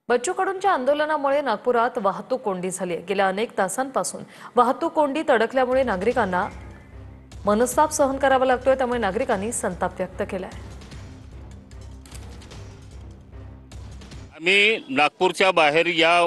बच्चू कडूंच्या आंदोलनामुळे नागपुरात वाहतूक कोंडी झाली आहे। गेल्या अनेक तासांपासून वाहतूक कोंडीत अडकल्यामुळे नागरिकांना मनस्ताप सहन करावा लागतोय, त्यामुळे नागरिकांनी संताप व्यक्त केलाय। आम्ही नागपूरच्या बाहेर या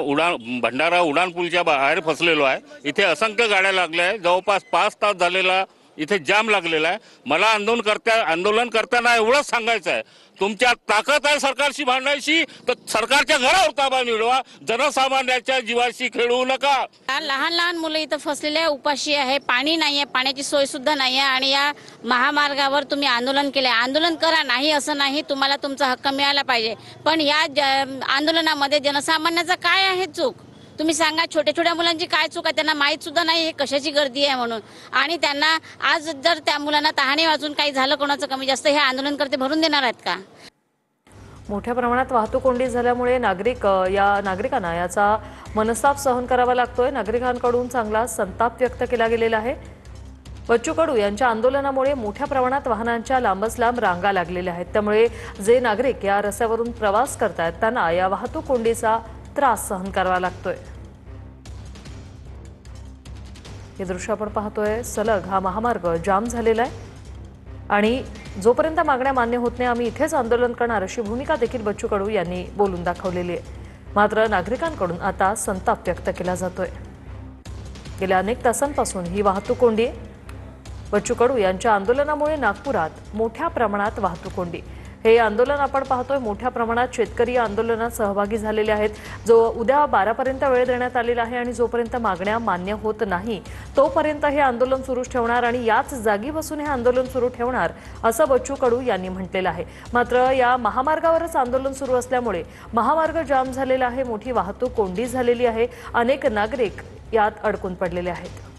भंडारा उड्डाणपूलच्या बाहेर फसलेलो आहे। इथे असंख्य गाड्या लागल्या आहेत। जवळपास 5 तास झालेला इथे जाम लागलेला आहे। मला आंदोलन करताना एवढंच सांगायचं आहे, तुमच्या ताकद आहे सरकारशी भांडायची तर सरकारच्या घरावर ताबा मिळवा, जनसामान्याच्या जीवाशी खेळू नका। लहान लहान मुलं इथं फसलेले उपाशी आहे, पाणी नाहीये, पाण्याची सोय सुद्धा नाहीये आणि या महामार्गावर तुम्ही आंदोलन केले। आंदोलन करा, नाही असं नाही, तुम्हाला तुमचा हक्क मिळाला पाहिजे, पण या आंदोलनामध्ये जनसामान्याचा काय आहे चूक? तुम्ही सांगा, छोट्या छोट्या मुलांची काय चूक आहे? त्यांना माहित सुद्धा नाही हे कशाची गर्दी आहे म्हणून। आणि त्यांना आज जर त्या मुलांना तहाने वाजून काही झालं, कोणाचं कमी जास्त, हे आंदोलनकर्ते भरून देणार आहेत का? मोठ्या प्रमाणात वाहतूक कोंडी झाल्यामुळे नागरिकांना याचा मनस्ताप सहन करावा लागतोय। नागरिकांकडून चांगला संताप व्यक्त केला गेलेला आहे। बच्चू कडू यांच्या आंदोलनामुळे मोठ्या प्रमाणात वाहनांच्या लांबच लांब रांगा लागलेल्या आहेत, त्यामुळे जे नागरिक या रस्त्यावरून प्रवास करतात त्यांना या वाहतूक कोंडीचा त्रास सहन करावा लागतोय। हे दृश्य आपण पाहतोय, सलग हा महामार्ग जाम झालेला आहे आणि जोपर्यंत मागण्या मान्य होत नाही आम्ही इथेच आंदोलन करणार अशी भूमिका देखील बच्चू कडू यांनी बोलून दाखवलेली आहे। मात्र नागरिकांकडून आता संताप व्यक्त केला जातोय। गेल्या अनेक तासांपासून ही वाहतूक कोंडी आहे। बच्चू कडू यांच्या आंदोलनामुळे नागपुरात मोठ्या प्रमाणात वाहतूक कोंडी। हे आंदोलन आपण पाहतोय, मोठ्या प्रमाणात शेतकरी आंदोलनात सहभागी झालेले आहेत। जो उद्या 12 पर्यंत वेळ देण्यात आलेला आहे आणि जोपर्यंत मागण्या मान्य होत नाही तोपर्यंत हे आंदोलन सुरूच ठेवणार आणि याच जागी बसून हे आंदोलन सुरू ठेवणार असं बच्चू कडू यांनी म्हटलेलं आहे। मात्र या महामार्गावरच आंदोलन सुरू असल्यामुळे महामार्ग जाम झालेला आहे, मोठी वाहतूक कोंडी झालेली आहे, अनेक नागरिक यात अडकून पडलेले आहेत।